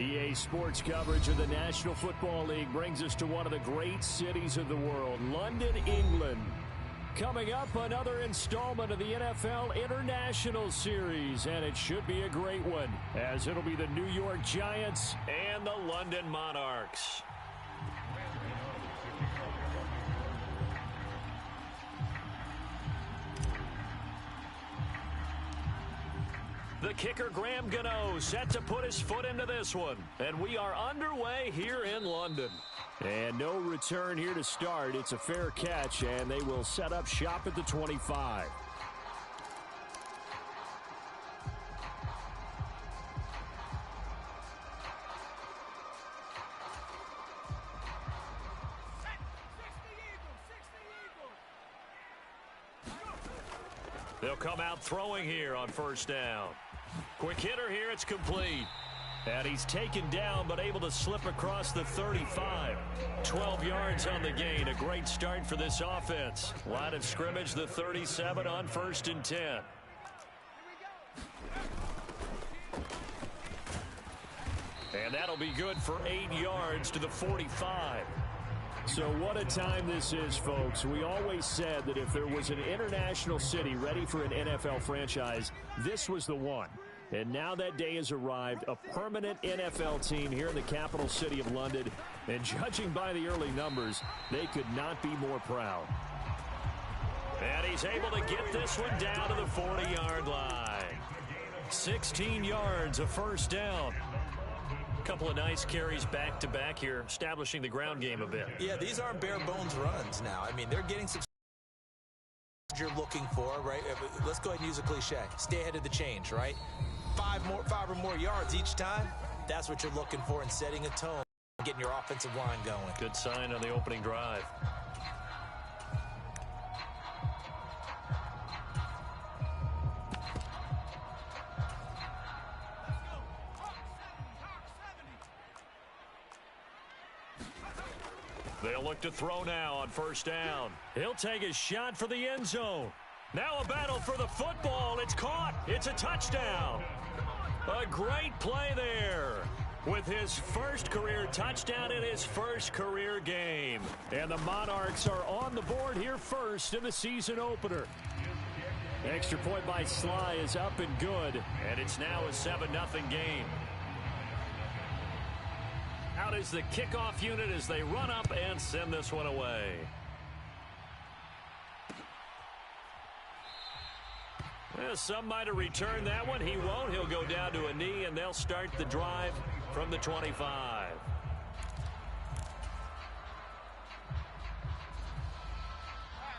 EA Sports coverage of the National Football League brings us to one of the great cities of the world, London, England. Coming up, another installment of the NFL International Series, and it should be a great one, as it'll be the New York Giants and the London Monarchs. The kicker, Graham Gano, set to put his foot into this one. And we are underway here in London. And no return here to start. It's a fair catch, and they will set up shop at the 25. They'll come out throwing here on first down. Quick hitter here, it's complete. And he's taken down but able to slip across the 35. 12 yards on the gain. A great start for this offense. Line of scrimmage, the 37 on 1st and 10. And that'll be good for 8 yards to the 45. So what a time this is, folks. We always said that if there was an international city ready for an NFL franchise, this was the one. And now that day has arrived, a permanent NFL team here in the capital city of London. And judging by the early numbers, they could not be more proud. And he's able to get this one down to the 40-yard line. 16 yards, a first down. Couple of nice carries back-to-back here, establishing the ground game a bit. Yeah, these aren't bare-bones runs now. I mean, they're getting some you're looking for, right? Let's go ahead and use a cliche. Stay ahead of the change, right? 5 or more yards each time. That's what you're looking for in setting a tone, getting your offensive line going. Good sign on the opening drive. They'll look to throw now on first down. He'll take his shot for the end zone. Now a battle for the football. It's caught. It's a touchdown. A great play there with his first career touchdown in his first career game. And the Monarchs are on the board here first in the season opener. Extra point by Sly is up and good. And it's now a 7-0 game. Out is the kickoff unit as they run up and send this one away. Well, some might have returned that one. He won't. He'll go down to a knee, and they'll start the drive from the 25.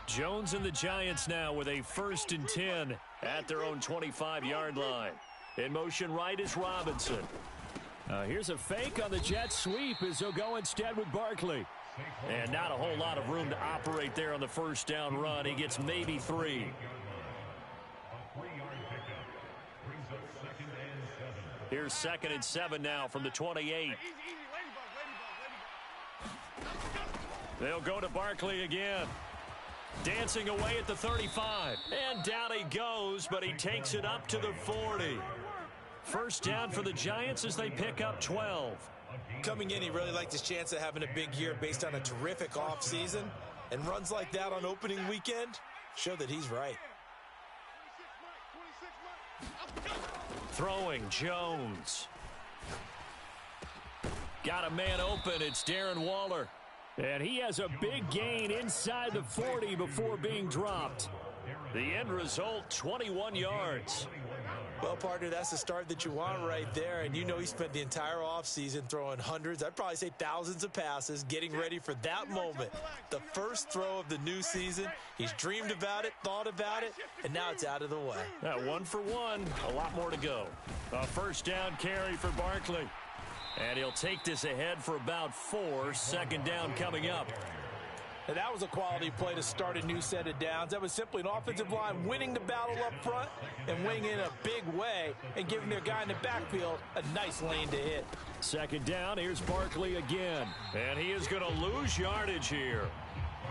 Jones and the Giants now with a 1st and 10 at their own 25-yard line. In motion right is Robinson. Here's a fake on the jet sweep as he'll go instead with Barkley. And not a whole lot of room to operate there on the first down run. He gets maybe 3. Here's 2nd and 7 now from the 28. They'll go to Barkley again. Dancing away at the 35. And down he goes, but he takes it up to the 40. First down for the Giants as they pick up 12. Coming in, he really liked his chance of having a big year based on a terrific offseason. And runs like that on opening weekend show that he's right. Throwing, Jones. Got a man open. It's Darren Waller. And he has a big gain inside the 40 before being dropped. The end result, 21 yards. Well, partner, that's the start that you want right there. And you know he spent the entire offseason throwing hundreds, I'd probably say thousands of passes, getting ready for that moment. The first throw of the new season. He's dreamed about it, thought about it, and now it's out of the way. 1 for 1. A lot more to go. A first down carry for Barkley. And he'll take this ahead for about 4. 2nd down coming up. And that was a quality play to start a new set of downs. That was simply an offensive line winning the battle up front and winning in a big way and giving their guy in the backfield a nice lane to hit. 2nd down, here's Barkley again. And he is going to lose yardage here.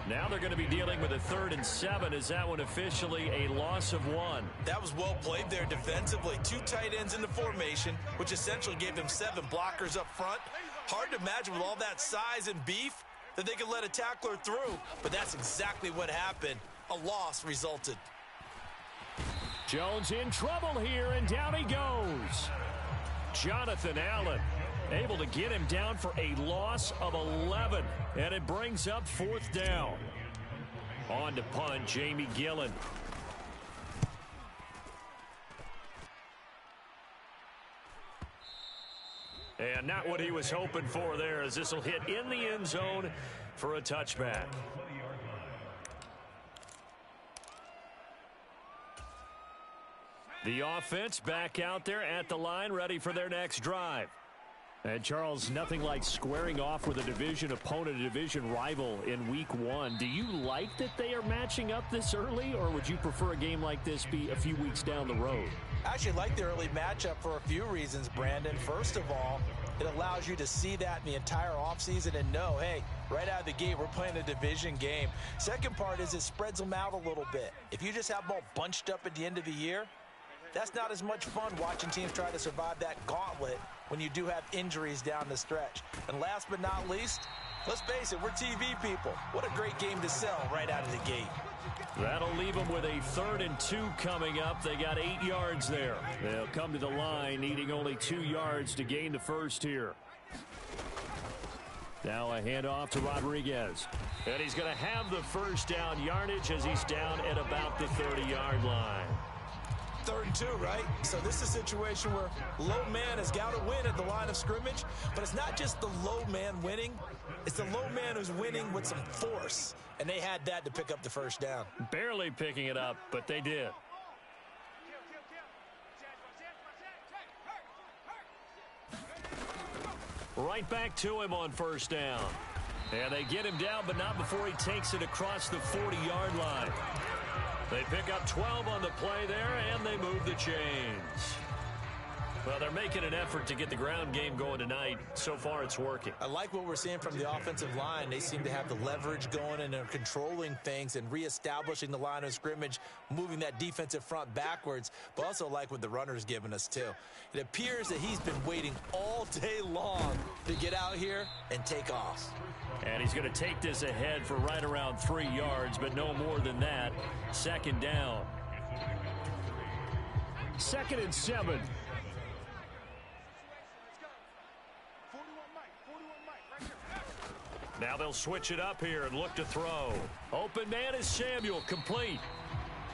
Now they're going to be dealing with a 3rd and 7. Is that one officially a loss of 1? That was well played there defensively. 2 tight ends in the formation, which essentially gave them 7 blockers up front. Hard to imagine with all that size and beef that they could let a tackler through, but that's exactly what happened. A loss resulted. Jones in trouble here, and down he goes. Jonathan Allen able to get him down for a loss of 11, and it brings up 4th down. On to punt, Jamie Gillen. And not what he was hoping for there, as this will hit in the end zone for a touchback. The offense back out there at the line, ready for their next drive. And Charles, nothing like squaring off with a division opponent, a division rival in week 1. Do you like that they are matching up this early, or would you prefer a game like this be a few weeks down the road? I actually like the early matchup for a few reasons, Brandon. First of all, it allows you to see that in the entire offseason and know, hey, right out of the gate, we're playing a division game. Second part is it spreads them out a little bit. If you just have them all bunched up at the end of the year, that's not as much fun watching teams try to survive that gauntlet when you do have injuries down the stretch. And last but not least, let's face it, we're TV people. What a great game to sell right out of the gate. That'll leave them with a 3rd and 2 coming up. They got 8 yards there. They'll come to the line needing only 2 yards to gain the first here. Now a handoff to Rodriguez. And he's going to have the first down yardage as he's down at about the 30-yard line. 3rd and 2, right? So this is a situation where low man has got to win at the line of scrimmage, but it's not just the low man winning. It's the low man who's winning with some force, and they had that to pick up the first down. Barely picking it up, but they did. Right back to him on first down. And they get him down, but not before he takes it across the 40-yard line. They pick up 12 on the play there, and they move the chains. Well, they're making an effort to get the ground game going tonight. So far, it's working. I like what we're seeing from the offensive line. They seem to have the leverage going, and they're controlling things and reestablishing the line of scrimmage, moving that defensive front backwards, but also like what the runner's giving us, too. It appears that he's been waiting all day long to get out here and take off. And he's going to take this ahead for right around 3 yards, but no more than that. 2nd down. 2nd and 7. Now they'll switch it up here and look to throw. Open man is Samuel, complete.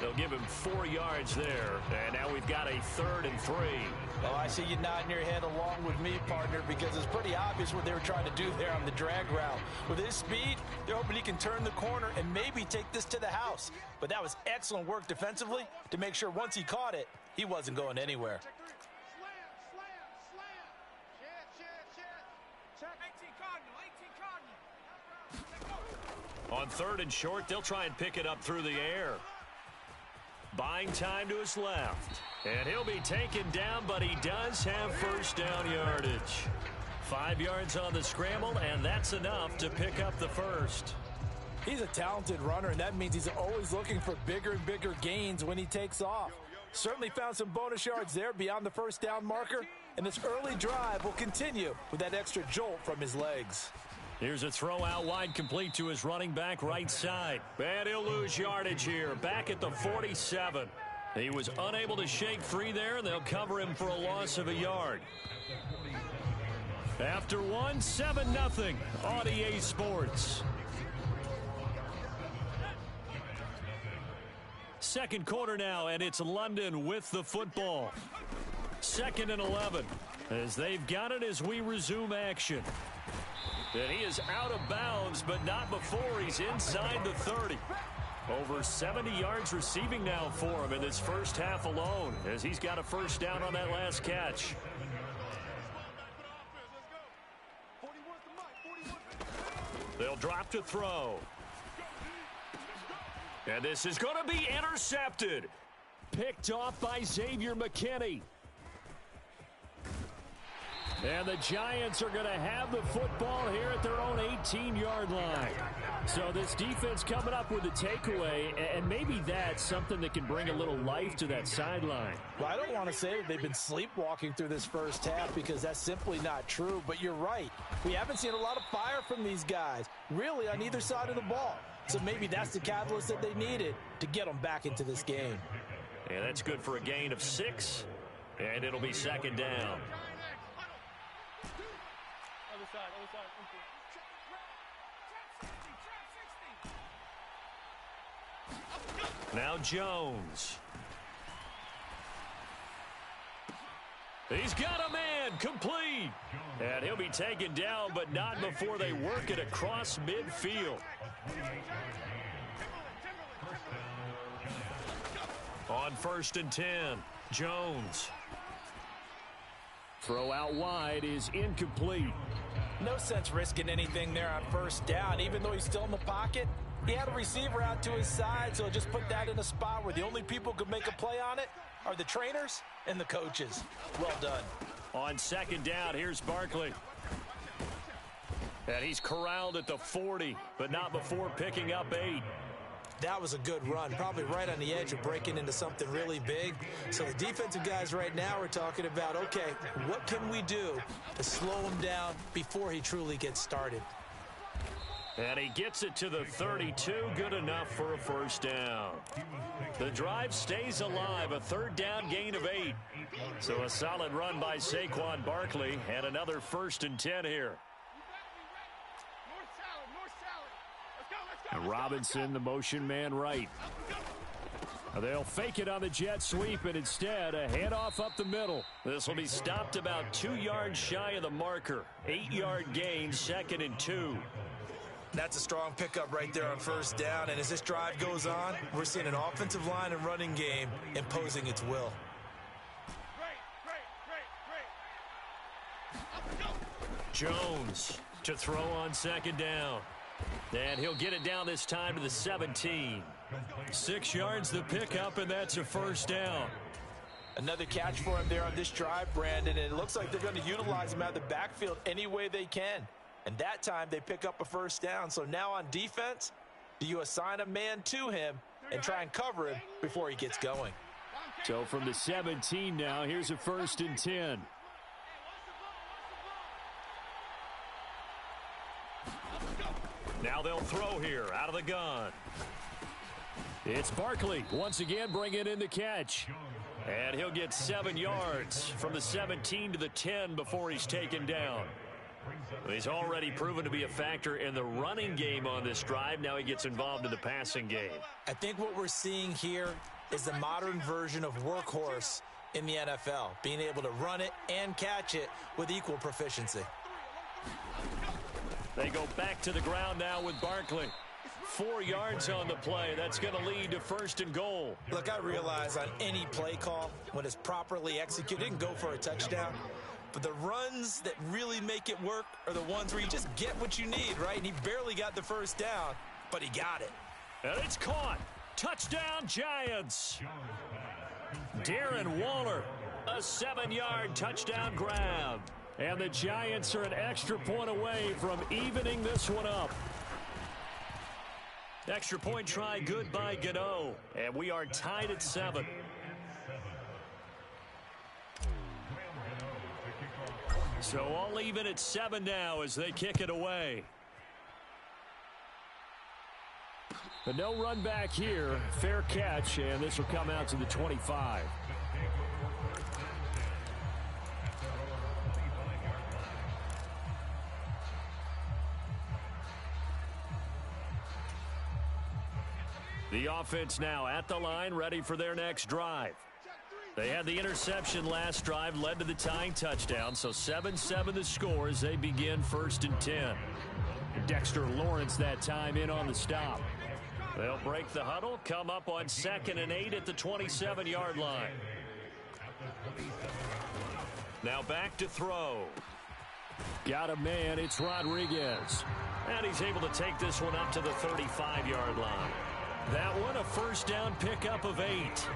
They'll give him 4 yards there. And now we've got a 3rd and 3. Well, I see you nodding your head along with me, partner, because it's pretty obvious what they were trying to do there on the drag route. With his speed, they're hoping he can turn the corner and maybe take this to the house. But that was excellent work defensively to make sure once he caught it, he wasn't going anywhere. On 3rd and short, they'll try and pick it up through the air. Buying time to his left. And he'll be taken down, but he does have first down yardage. 5 yards on the scramble, and that's enough to pick up the first. He's a talented runner, and that means he's always looking for bigger and bigger gains when he takes off. Certainly found some bonus yards there beyond the first down marker, and this early drive will continue with that extra jolt from his legs. Here's a throw out wide, complete to his running back right side. And he'll lose yardage here, back at the 47. He was unable to shake free there, and they'll cover him for a loss of a yard. After one, 7-0 on EA Sports. Second quarter now, and it's London with the football. 2nd and 11 as they've got it as we resume action. And he is out of bounds, but not before he's inside the 30. Over 70 yards receiving now for him in this first half alone, as he's got a first down on that last catch. They'll drop to throw. And this is going to be intercepted. Picked off by Xavier McKinney. And the Giants are going to have the football here at their own 18-yard line. So this defense coming up with a takeaway, and maybe that's something that can bring a little life to that sideline. Well, I don't want to say that they've been sleepwalking through this first half because that's simply not true, but you're right. We haven't seen a lot of fire from these guys, really on either side of the ball. So maybe that's the catalyst that they needed to get them back into this game. And that's good for a gain of 6, and it'll be second down. Now Jones. He's got a man complete. And he'll be taken down, but not before they work it across midfield. On 1st and 10, Jones. Throw out wide is incomplete. No sense risking anything there on 1st down, even though he's still in the pocket. He had a receiver out to his side, so just put that in a spot where the only people who could make a play on it are the trainers and the coaches. Well done. On 2nd down, here's Barkley. And he's corralled at the 40, but not before picking up 8. That was a good run, probably right on the edge of breaking into something really big. So the defensive guys right now are talking about, okay, what can we do to slow him down before he truly gets started? And he gets it to the 32, good enough for a 1st down. The drive stays alive, a 3rd down gain of 8. So a solid run by Saquon Barkley, and another 1st and 10 here. And Robinson, the motion man right. They'll fake it on the jet sweep, and instead a handoff up the middle. This will be stopped about 2 yards shy of the marker. 8-yard gain, 2nd and 2. That's a strong pickup right there on 1st down, and as this drive goes on, we're seeing an offensive line and running game imposing its will. Jones to throw on 2nd down. And he'll get it down this time to the 17. 6 yards the pickup, and that's a 1st down. Another catch for him there on this drive, Brandon, and it looks like they're going to utilize him out of the backfield any way they can. And that time they pick up a 1st down. So now on defense, do you assign a man to him and try and cover him before he gets going? So from the 17 now, here's a 1st and 10. Now they'll throw here out of the gun. It's Barkley once again bringing in the catch. And he'll get 7 yards from the 17 to the 10 before he's taken down. He's already proven to be a factor in the running game on this drive. Now he gets involved in the passing game. I think what we're seeing here is the modern version of workhorse in the NFL, being able to run it and catch it with equal proficiency. They go back to the ground now with Barkley. 4 yards on the play. That's going to lead to 1st and goal. Look, I realize on any play call, when it's properly executed, it can go for a touchdown. But the runs that really make it work are the ones where you just get what you need, right? And he barely got the 1st down, but he got it. And it's caught. Touchdown, Giants. Darren Waller, a 7-yard touchdown grab. And the Giants are an extra point away from evening this one up. Extra point try good by Gano. And we are tied at 7. So all even at 7 now as they kick it away. But no run back here. Fair catch, and this will come out to the 25. The offense now at the line, ready for their next drive. They had the interception last drive, led to the tying touchdown, so 7-7 the score as they begin 1st and 10. Dexter Lawrence that time in on the stop. They'll break the huddle, come up on 2nd and 8 at the 27-yard line. Now back to throw. Got a man, it's Rodriguez. And he's able to take this one up to the 35-yard line. That one a 1st down pickup of 8.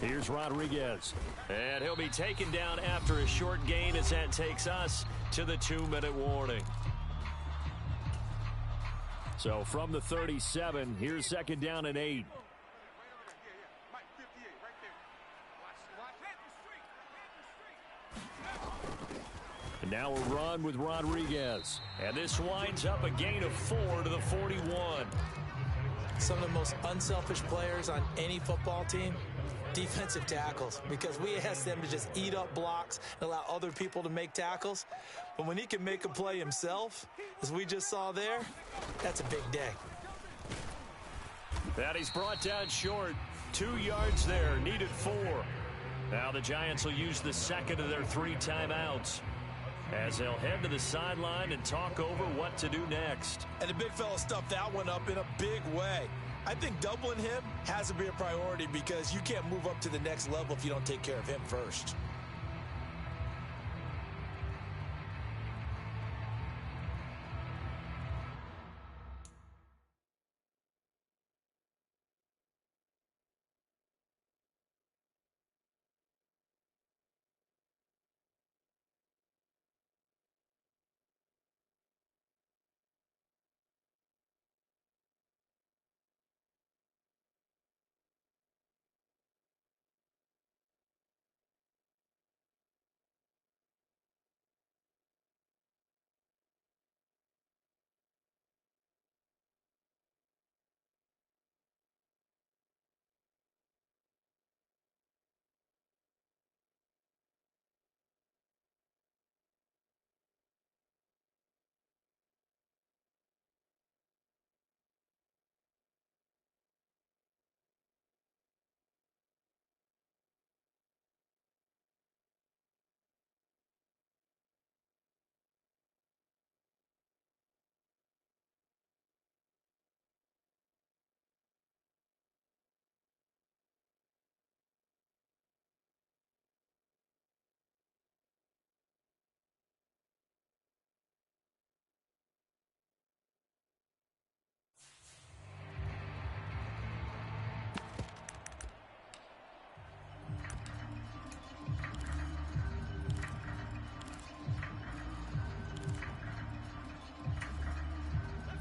Here's Rodriguez. And he'll be taken down after a short gain as that takes us to the 2-minute warning. So from the 37, here's 2nd down and 8. And now a run with Rodriguez. And this winds up a gain of 4 to the 41. Some of the most unselfish players on any football team, defensive tackles, because we ask them to just eat up blocks and allow other people to make tackles. But when he can make a play himself, as we just saw there, that's a big day. That he's brought down short. 2 yards there, needed 4. Now the Giants will use the second of their 3 timeouts as they'll head to the sideline and talk over what to do next. And the big fella stuffed that one up in a big way. I think doubling him has to be a priority because you can't move up to the next level if you don't take care of him first.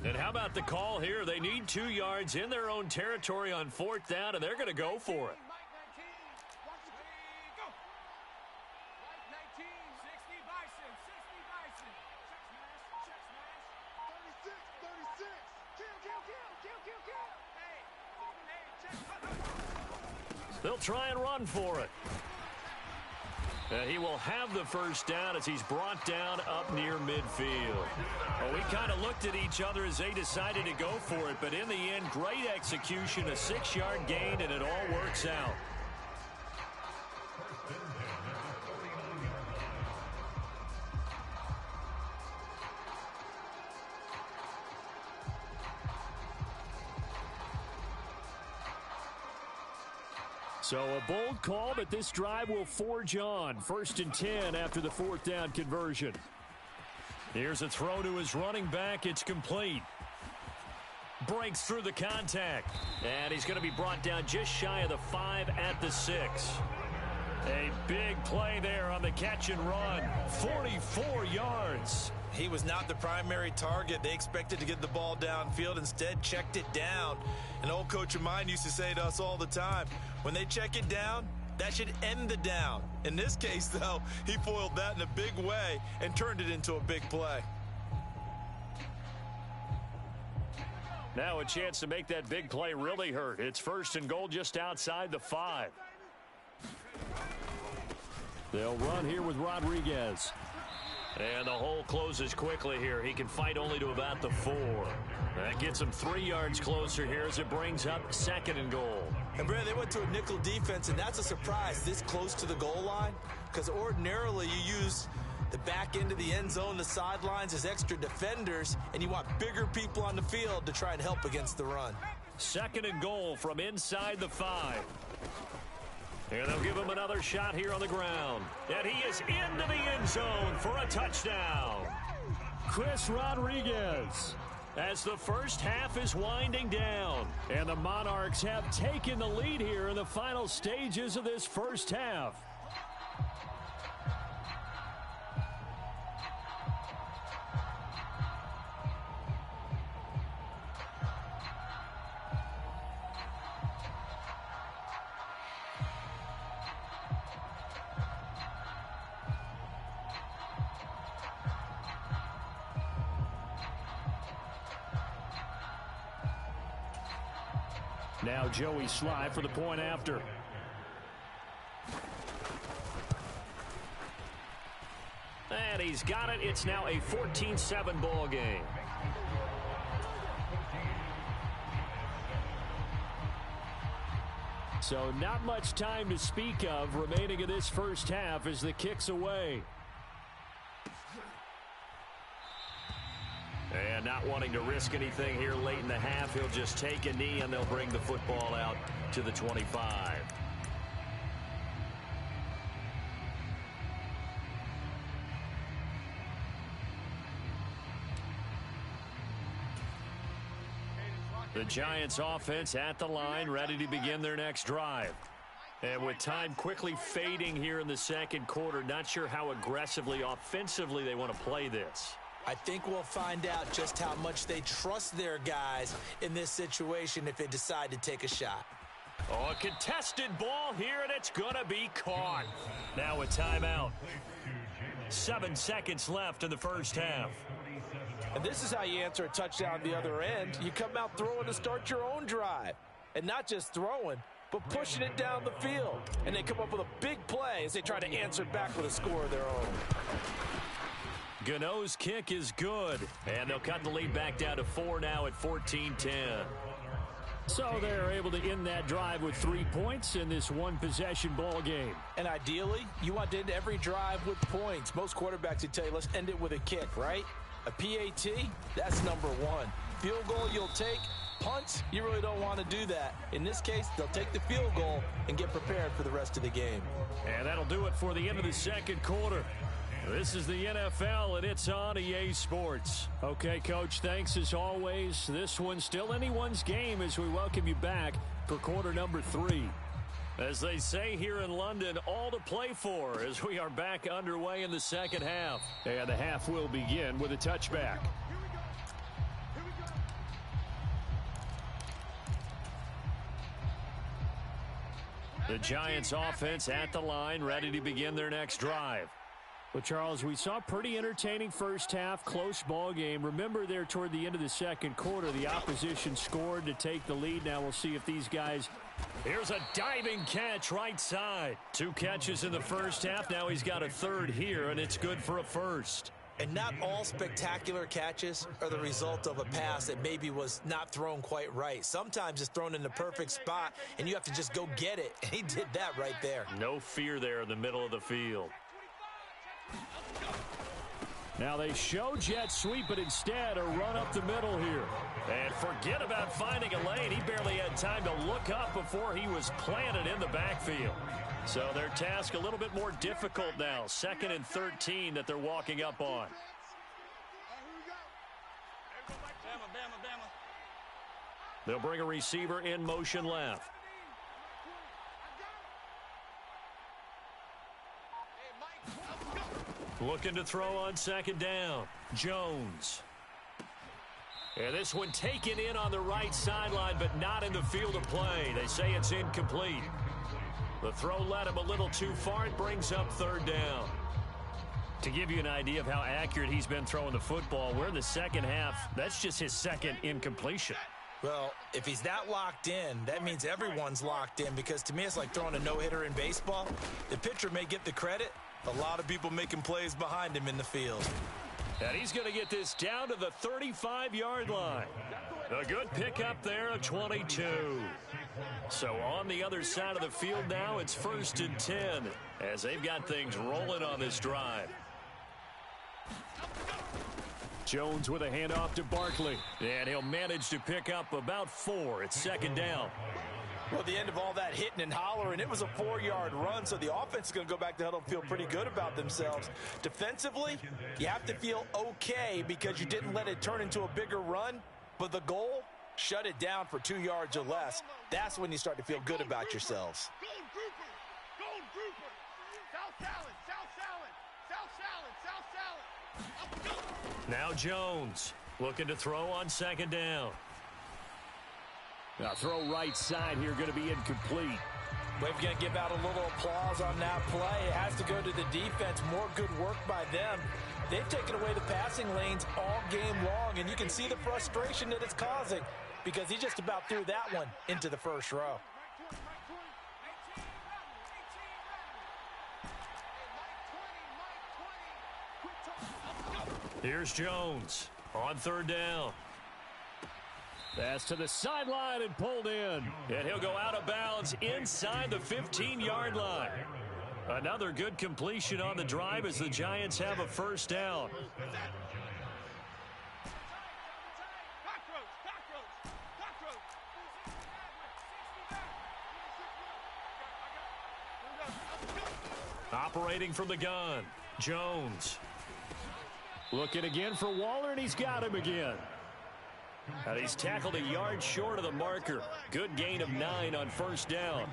And how about the call here? They need 2 yards in their own territory on 4th down, and they're going to go for it. They'll try and run for it. He will have the first down as he's brought down up near midfield. Well, we kind of looked at each other as they decided to go for it, but in the end, great execution, a 6-yard gain, and it all works out. So a bold call, but this drive will forge on. 1st and 10 after the 4th down conversion. Here's a throw to his running back. It's complete. Breaks through the contact. And he's going to be brought down just shy of the 5 at the 6. A big play there on the catch and run. 44 yards. He was not the primary target. They expected to get the ball downfield. Instead, checked it down. An old coach of mine used to say to us all the time, when they check it down, that should end the down. In this case, though, he foiled that in a big way and turned it into a big play. Now a chance to make that big play really hurt. It's 1st and goal just outside the 5. They'll run here with Rodriguez. And the hole closes quickly here. He can fight only to about the 4. That gets him 3 yards closer here as it brings up 2nd and goal. And, Brad, they went to a nickel defense, and that's a surprise this close to the goal line because ordinarily you use the back end of the end zone, the sidelines as extra defenders, and you want bigger people on the field to try and help against the run. 2nd and goal from inside the 5. And they'll give him another shot here on the ground. And he is into the end zone for a touchdown. Chris Rodriguez. as the first half is winding down. And the Monarchs have taken the lead here in the final stages of this first half. Now Joey Sly for the point after. And he's got it. It's now a 14-7 ball game. So not much time to speak of remaining in this first half as the kick's away. And not wanting to risk anything here late in the half, he'll just take a knee and they'll bring the football out to the 25. The Giants offense at the line, ready to begin their next drive. And with time quickly fading here in the second quarter, not sure how aggressively, offensively they want to play this. I think we'll find out just how much they trust their guys in this situation if they decide to take a shot. Oh, a contested ball here, and it's going to be caught. Now a timeout. 7 seconds left in the first half. And this is how you answer a touchdown the other end. You come out throwing to start your own drive. And not just throwing, but pushing it down the field. And they come up with a big play as they try to answer back with a score of their own. Gano's kick is good, and they'll cut the lead back down to 4 now at 14-10. So they're able to end that drive with 3 points in this one-possession ball game. And ideally, you want to end every drive with points. Most quarterbacks would tell you, let's end it with a kick, right? A PAT, that's number one. Field goal you'll take. Punts, you really don't want to do that. In this case, they'll take the field goal and get prepared for the rest of the game. And that'll do it for the end of the second quarter. This is the NFL, and it's on EA Sports. Okay, Coach, thanks as always. This one's still anyone's game as we welcome you back for quarter number 3. As they say here in London, all to play for as we are back underway in the second half. And the half will begin with a touchback. The Giants offense at the line, ready to begin their next drive. Well, Charles, we saw a pretty entertaining first half, close ball game. Remember there toward the end of the second quarter, the opposition scored to take the lead. Now we'll see if these guys... Here's a diving catch right side. 2 catches in the first half. Now he's got a third here, and it's good for a first. And not all spectacular catches are the result of a pass that maybe was not thrown quite right. Sometimes it's thrown in the perfect spot, and you have to just go get it. And he did that right there. No fear there in the middle of the field. Now they show jet sweep, but instead a run up the middle here. And forget about finding a lane. He barely had time to look up before he was planted in the backfield. So their task a little bit more difficult now. 2nd and 13 that they're walking up on. They'll bring a receiver in motion left. Looking to throw on 2nd down. Jones. And this one taken in on the right sideline, but not in the field of play. They say it's incomplete. The throw led him a little too far. It brings up 3rd down. To give you an idea of how accurate he's been throwing the football, we're in the second half. That's just his 2nd incompletion. Well, if he's that locked in, that means everyone's locked in, because to me it's like throwing a no-hitter in baseball. The pitcher may get the credit. A lot of people making plays behind him in the field. And he's going to get this down to the 35-yard line. A good pickup there, a 22. So on the other side of the field now, it's 1st and 10 as they've got things rolling on this drive. Jones with a handoff to Barkley. And he'll manage to pick up about 4. It's 2nd down. Well, the end of all that hitting and hollering, it was a 4-yard run, so the offense is going to go back to huddle and feel pretty good about themselves. Defensively, you have to feel okay because you didn't let it turn into a bigger run, but the goal, shut it down for 2 yards or less. That's when you start to feel good about yourselves. Gold grouper. South salad, south salad, south salad, south salad. Now Jones looking to throw on second down. Now throw right side here, going to be incomplete. We're going to give out a little applause on that play. It has to go to the defense. More good work by them. They've taken away the passing lanes all game long, and you can see the frustration that it's causing because he just about threw that one into the first row. Here's Jones on third down. Pass to the sideline and pulled in. And he'll go out of bounds inside the 15-yard line. Another good completion on the drive as the Giants have a first down. Operating from the gun, Jones. Looking again for Waller, and he's got him again. And he's tackled a yard short of the marker. Good gain of 9 on first down.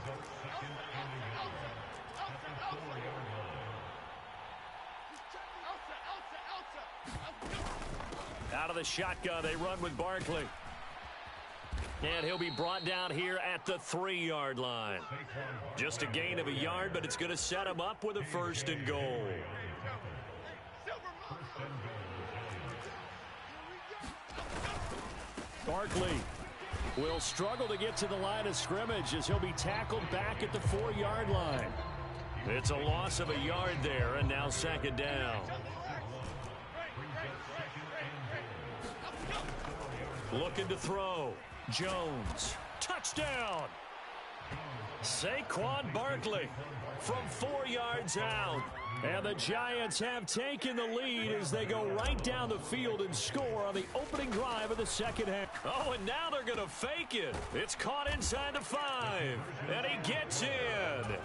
Out of the shotgun, they run with Barkley. And he'll be brought down here at the 3-yard line. Just a gain of a yard, but it's going to set him up with a first and goal. Barkley will struggle to get to the line of scrimmage as he'll be tackled back at the 4-yard line. It's a loss of a yard there, and now second down. Looking to throw. Jones. Touchdown! Saquon Barkley from 4 yards out. And the Giants have taken the lead as they go right down the field and score on the opening drive of the second half. Oh, and now they're going to fake it. It's caught inside the 5. And he gets in.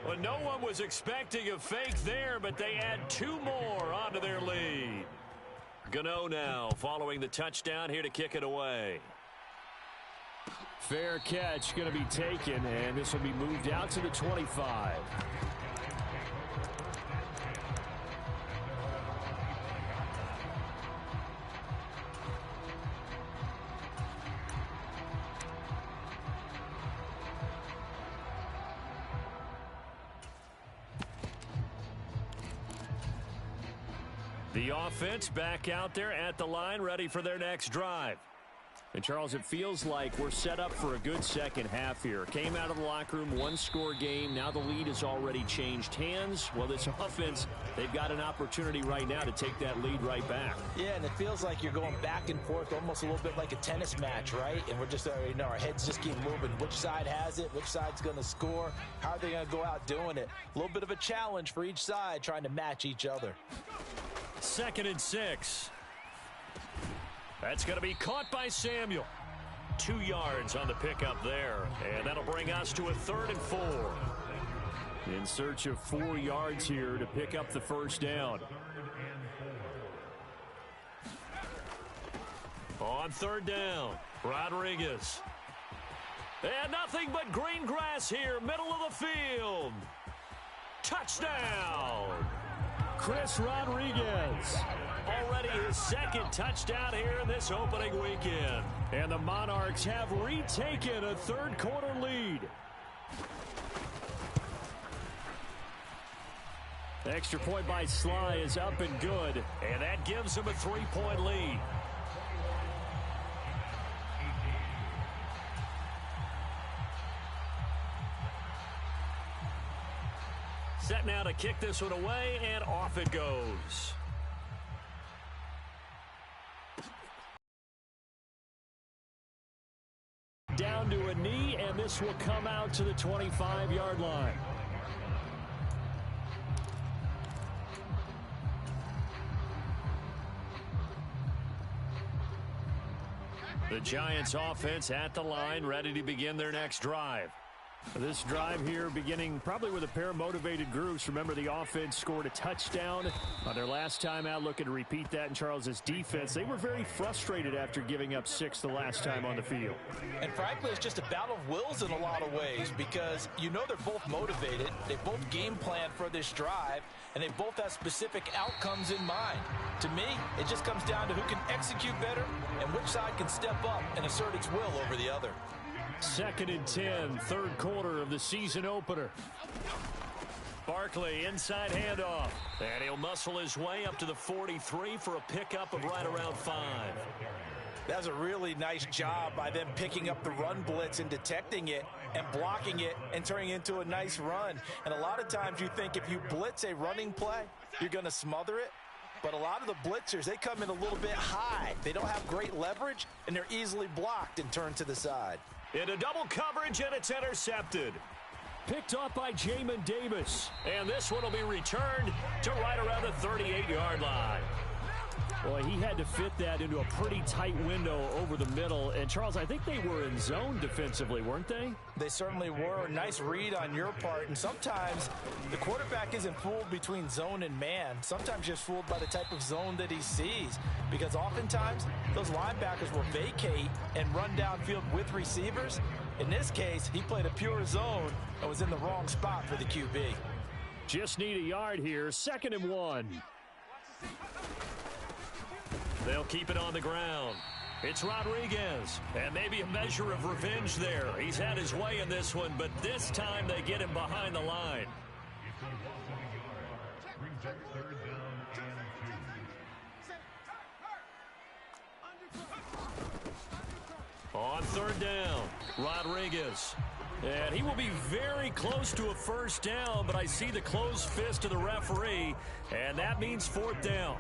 Well, no one was expecting a fake there, but they add 2 more onto their lead. Gano now following the touchdown here to kick it away. Fair catch going to be taken, and this will be moved out to the 25. The offense back out there at the line, ready for their next drive. And, Charles, it feels like we're set up for a good second half here. Came out of the locker room, 1-score game. Now the lead has already changed hands. Well, this offense, they've got an opportunity right now to take that lead right back. Yeah, and it feels like you're going back and forth, almost a little bit like a tennis match, right? And we're just, our heads just keep moving. Which side has it? Which side's going to score? How are they going to go out doing it? A little bit of a challenge for each side, trying to match each other. 2nd and 6. That's going to be caught by Samuel. 2 yards on the pickup there. And that'll bring us to a 3rd and 4. In search of 4 yards here to pick up the first down. On 3rd down, Rodriguez. And nothing but green grass here, middle of the field. Touchdown! Chris Rodriguez. Already his 2nd touchdown here in this opening weekend. And the Monarchs have retaken a 3rd quarter lead. Extra point by Sly is up and good. And that gives him a 3-point lead. Set now to kick this one away, and off it goes. Down to a knee, and this will come out to the 25-yard line. The Giants offense at the line, ready to begin their next drive. This drive here beginning probably with a pair of motivated groups. Remember, the offense scored a touchdown on their last time out, looking to repeat that in Charles's defense. They were very frustrated after giving up 6 the last time on the field. And frankly, it's just a battle of wills in a lot of ways because you know they're both motivated. They both game plan for this drive, and they both have specific outcomes in mind. To me, it just comes down to who can execute better and which side can step up and assert its will over the other. 2nd and 10, third quarter of the season opener. Barkley, inside handoff. And he'll muscle his way up to the 43 for a pickup of right around 5. That was a really nice job by them picking up the run blitz and detecting it and blocking it and turning it into a nice run. And a lot of times you think if you blitz a running play, you're going to smother it. But a lot of the blitzers, they come in a little bit high. They don't have great leverage, and they're easily blocked and turned to the side. Into double coverage, and it's intercepted. Picked off by Jamin Davis. And this one will be returned to right around the 38-yard line. Boy, he had to fit that into a pretty tight window over the middle. And, Charles, I think they were in zone defensively, weren't they? They certainly were. Nice read on your part. And sometimes the quarterback isn't fooled between zone and man. Sometimes just fooled by the type of zone that he sees. Because oftentimes those linebackers will vacate and run downfield with receivers. In this case, he played a pure zone and was in the wrong spot for the QB. Just need a yard here. 2nd and 1. They'll keep it on the ground. It's Rodriguez, and maybe a measure of revenge there. He's had his way in this one, but this time they get him behind the line. On 3rd down, Rodriguez. And he will be very close to a 1st down, but I see the closed fist of the referee, and that means 4th down.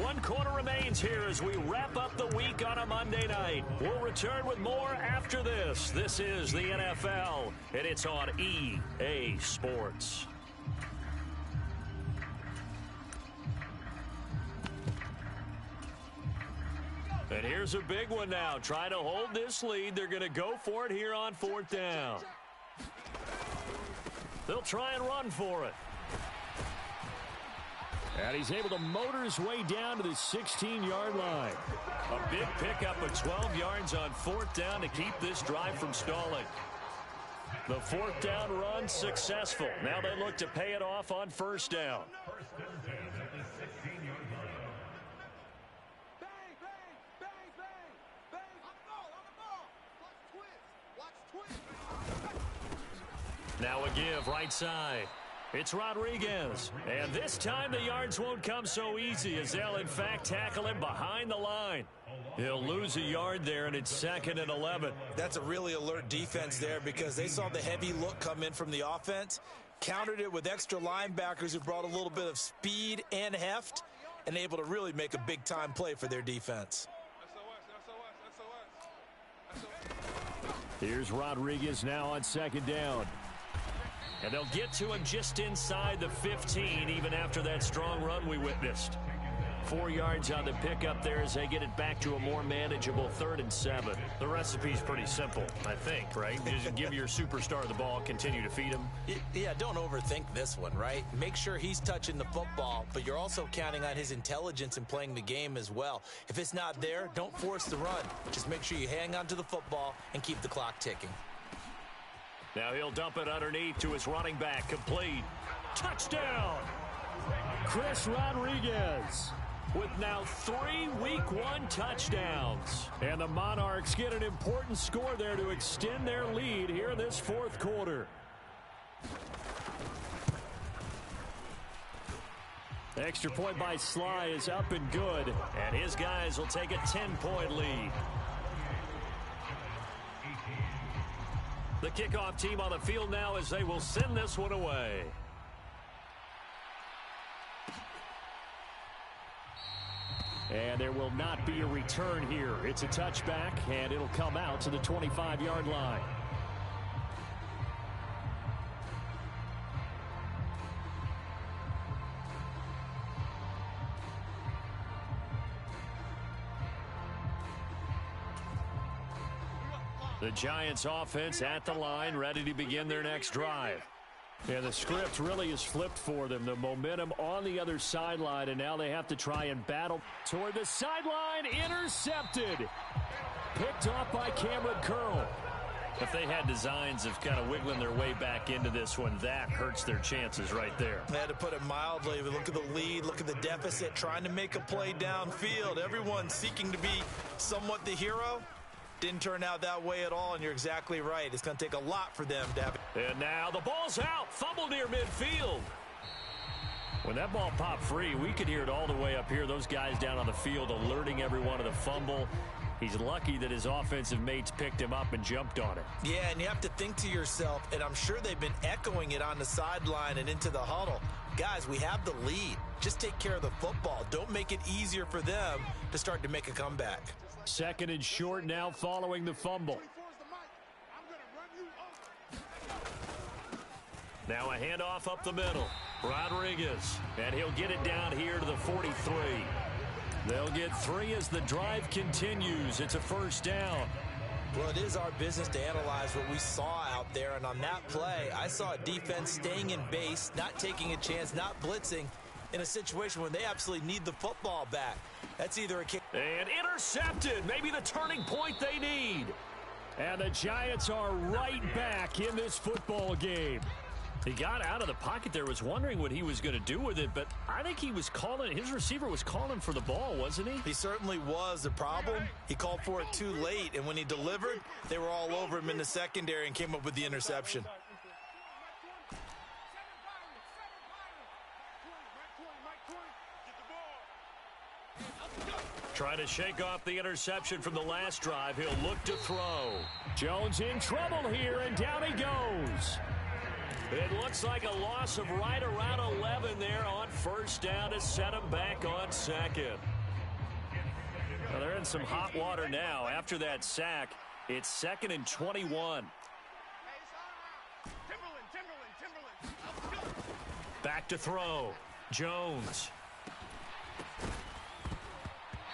One quarter remains here as we wrap up the week on a Monday night. We'll return with more after this. This is the NFL, and it's on EA Sports. And here's a big one now. Trying to hold this lead. They're going to go for it here on 4th down. They'll try and run for it. And he's able to motor his way down to the 16-yard line. A big pickup of 12 yards on 4th down to keep this drive from stalling. The 4th down run successful. Now they look to pay it off on 1st down. Now a give right side. It's Rodriguez. And this time the yards won't come so easy as they'll in fact tackle him behind the line. He'll lose a yard there, and it's 2nd and 11. That's a really alert defense there because they saw the heavy look come in from the offense, countered it with extra linebackers who brought a little bit of speed and heft, and able to really make a big-time play for their defense. Here's Rodriguez now on 2nd down. And they'll get to him just inside the 15, even after that strong run we witnessed. 4 yards on the pickup there as they get it back to a more manageable 3rd and 7. The recipe's pretty simple, I think, right? You just give your superstar the ball, continue to feed him. Yeah, don't overthink this one, right? Make sure he's touching the football, but you're also counting on his intelligence in playing the game as well. If it's not there, don't force the run. Just make sure you hang on to the football and keep the clock ticking. Now he'll dump it underneath to his running back. Complete. Touchdown! Chris Rodriguez with now 3 Week 1 touchdowns. And the Monarchs get an important score there to extend their lead here in this 4th quarter. Extra point by Sly is up and good. And his guys will take a 10-point lead. The kickoff team on the field now as they will send this one away. And there will not be a return here. It's a touchback, and it'll come out to the 25-yard line. The Giants offense at the line, ready to begin their next drive. And the script really is flipped for them. The momentum on the other sideline, and now they have to try and battle toward the sideline. Intercepted. Picked off by Cameron Curl. If they had designs of kind of wiggling their way back into this one, that hurts their chances right there. They had to put it mildly. Look at the lead, look at the deficit, trying to make a play downfield. Everyone seeking to be somewhat the hero. Didn't turn out that way at all, and you're exactly right. It's going to take a lot for them to have it. And now the ball's out. Fumble near midfield. When that ball popped free, we could hear it all the way up here. Those guys down on the field alerting everyone of the fumble. He's lucky that his offensive mates picked him up and jumped on it. Yeah, and you have to think to yourself, and I'm sure they've been echoing it on the sideline and into the huddle. Guys, we have the lead. Just take care of the football. Don't make it easier for them to start to make a comeback. Second and short now following the fumble. Now a handoff up the middle. Rodriguez, and he'll get it down here to the 43. They'll get 3 as the drive continues. It's a first down. Well, it is our business to analyze what we saw out there, and on that play, I saw a defense staying in base, not taking a chance, not blitzing, in a situation where they absolutely need the football back. That's either a kick. And intercepted. Maybe the turning point they need. And the Giants are right back in this football game. He got out of the pocket there, was wondering what he was going to do with it, but I think he was calling, his receiver was calling for the ball, wasn't he? He certainly was. The problem, he called for it too late, and when he delivered, they were all over him in the secondary and came up with the interception. Trying to shake off the interception from the last drive. He'll look to throw. Jones in trouble here, and down he goes. It looks like a loss of right around 11 there on first down to set him back on second. Well, they're in some hot water now. After that sack, it's 2nd and 21. Back to throw. Jones.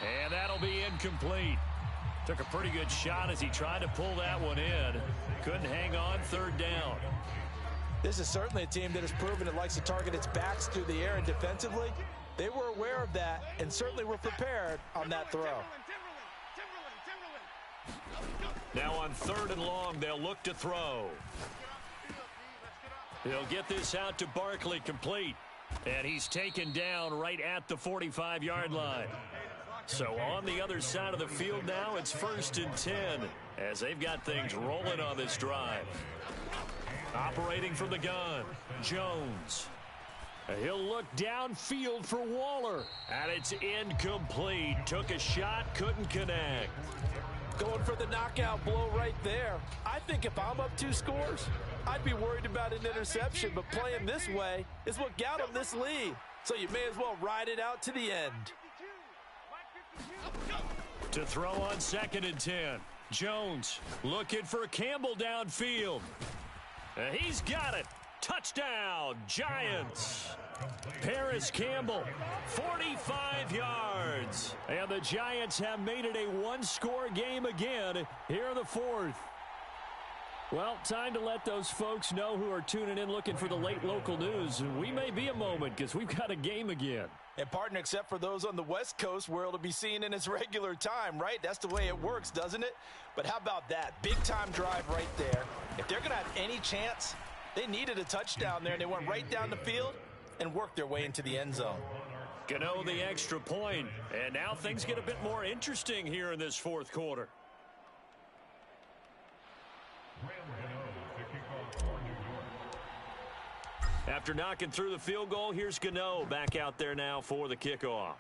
And that'll be incomplete. Took a pretty good shot as he tried to pull that one in. Couldn't hang on, 3rd down. This is certainly a team that has proven it likes to target its backs through the air, and defensively, they were aware of that and certainly were prepared on that throw. Now on 3rd and long, they'll look to throw. He'll get this out to Barkley, complete. And he's taken down right at the 45-yard line. So on the other side of the field now, it's 1st and 10 as they've got things rolling on this drive. Operating from the gun, Jones. He'll look downfield for Waller. And it's incomplete. Took a shot, couldn't connect. Going for the knockout blow right there. I think if I'm up 2 scores, I'd be worried about an interception, but playing this way is what got him this lead. So you may as well ride it out to the end. To throw on 2nd and 10. Jones looking for Campbell downfield. He's got it. Touchdown, Giants. Paris Campbell, 45 yards. And the Giants have made it a 1-score game again here in the 4th. Well, time to let those folks know who are tuning in looking for the late local news. We may be a moment because we've got a game again. And partner, except for those on the West Coast where it'll be seen in its regular time, right? That's the way it works, doesn't it? But how about that? Big-time drive right there. If they're going to have any chance, they needed a touchdown there, and they went right down the field and worked their way into the end zone. Gano the extra point, and now things get a bit more interesting here in this 4th quarter. After knocking through the field goal, here's Gano back out there now for the kickoff.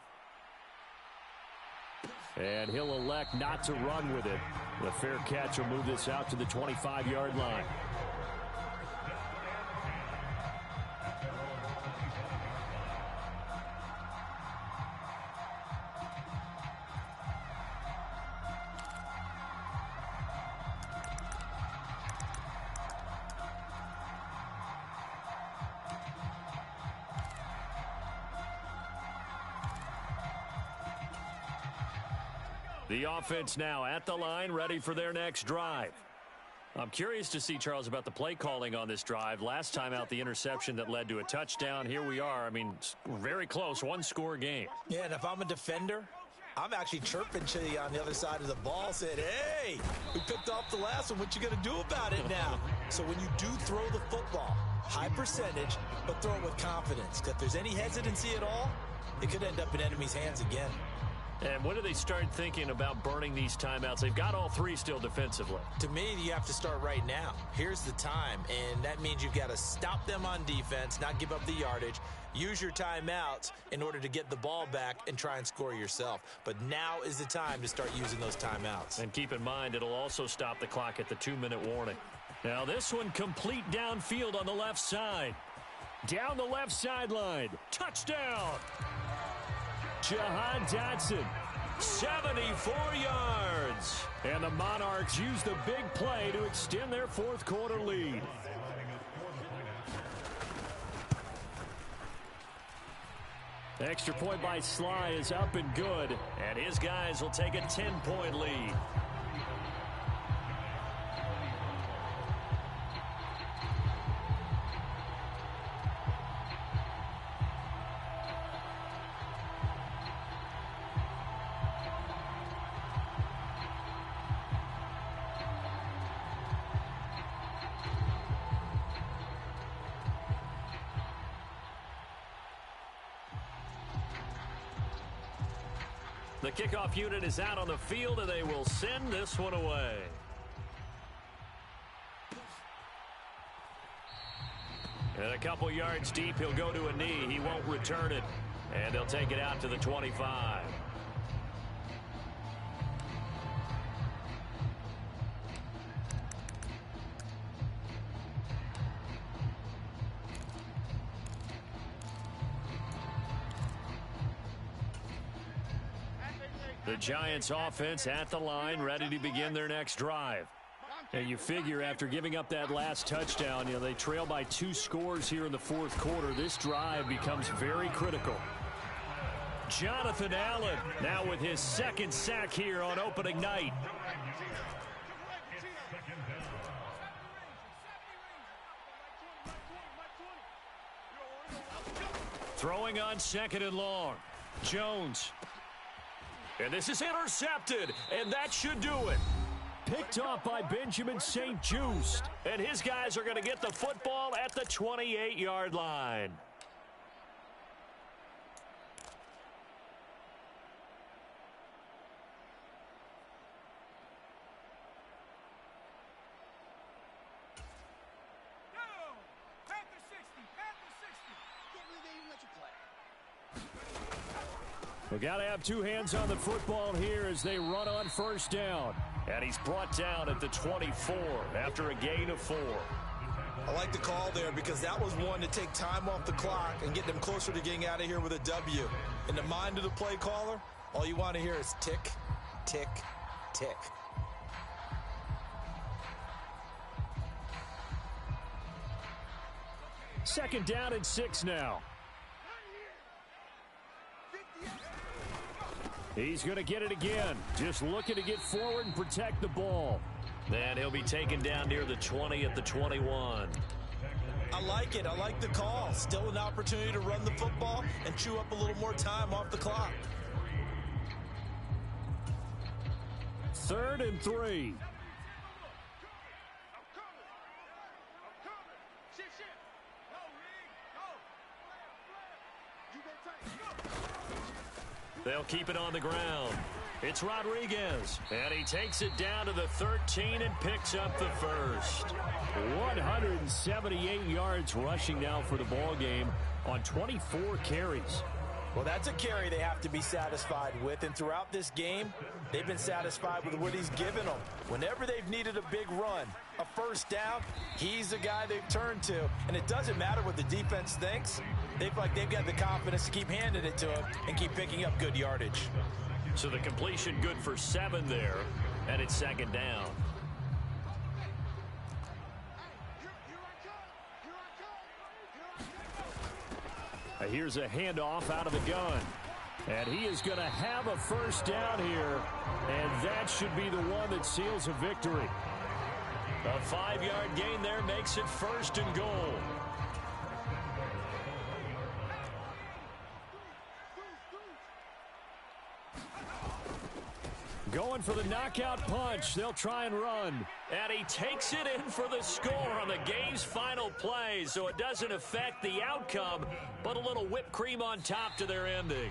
And he'll elect not to run with it. The fair catch will move this out to the 25-yard line. The offense now at the line, ready for their next drive. I'm curious to see, Charles, about the play calling on this drive. Last time out, the interception that led to a touchdown. Here we are. I mean, very close, one-score game. Yeah, and if I'm a defender, I'm actually chirping to you on the other side of the ball, saying, hey, we picked off the last one. What you going to do about it now? So when you do throw the football, high percentage, but throw it with confidence. Because if there's any hesitancy at all, it could end up in enemy's hands again. And when do they start thinking about burning these timeouts? They've got all three still defensively. To me, you have to start right now. Here's the time, and that means you've got to stop them on defense, not give up the yardage, use your timeouts in order to get the ball back and try and score yourself. But now is the time to start using those timeouts. And keep in mind, it'll also stop the clock at the 2-minute warning. Now this one complete downfield on the left side. Down the left sideline. Touchdown! Jahan Dotson, 74 yards. And the Monarchs use the big play to extend their fourth quarter lead. Extra point by Sly is up and good. And his guys will take a 10-point lead. The kickoff unit is out on the field, and they will send this one away. And a couple yards deep, he'll go to a knee. He won't return it, and they'll take it out to the 25. The Giants offense at the line, ready to begin their next drive. And you figure after giving up that last touchdown, they trail by 2 scores here in the fourth quarter. This drive becomes very critical. Jonathan Allen now with his second sack here on opening night. Throwing on second and long. Jones. And this is intercepted, and that should do it. Picked off by Benjamin St-Juste. And his guys are going to get the football at the 28-yard line. We got to have 2 hands on the football here as they run on first down. And he's brought down at the 24 after a gain of 4. I like the call there because that was one to take time off the clock and get them closer to getting out of here with a W. In the mind of the play caller, all you want to hear is tick, tick, tick. Second down and 6 now. He's going to get it again. Just looking to get forward and protect the ball. And he'll be taken down near the 20 at the 21. I like it. I like the call. Still an opportunity to run the football and chew up a little more time off the clock. 3rd and 3. They'll keep it on the ground. It's Rodriguez, and he takes it down to the 13 and picks up the first. 178 yards rushing now for the ball game on 24 carries. Well, that's a carry they have to be satisfied with, and throughout this game, they've been satisfied with what he's given them. Whenever they've needed a big run, a first down, he's the guy they've turned to, and it doesn't matter what the defense thinks. They've got the confidence to keep handing it to him and keep picking up good yardage. So the completion good for 7 there, and it's second down. Here's a handoff out of the gun. And he is going to have a first down here, and that should be the one that seals a victory. A 5-yard gain there makes it 1st and goal. Going for the knockout punch. They'll try and run. And he takes it in for the score on the game's final play. So it doesn't affect the outcome, but a little whipped cream on top to their ending.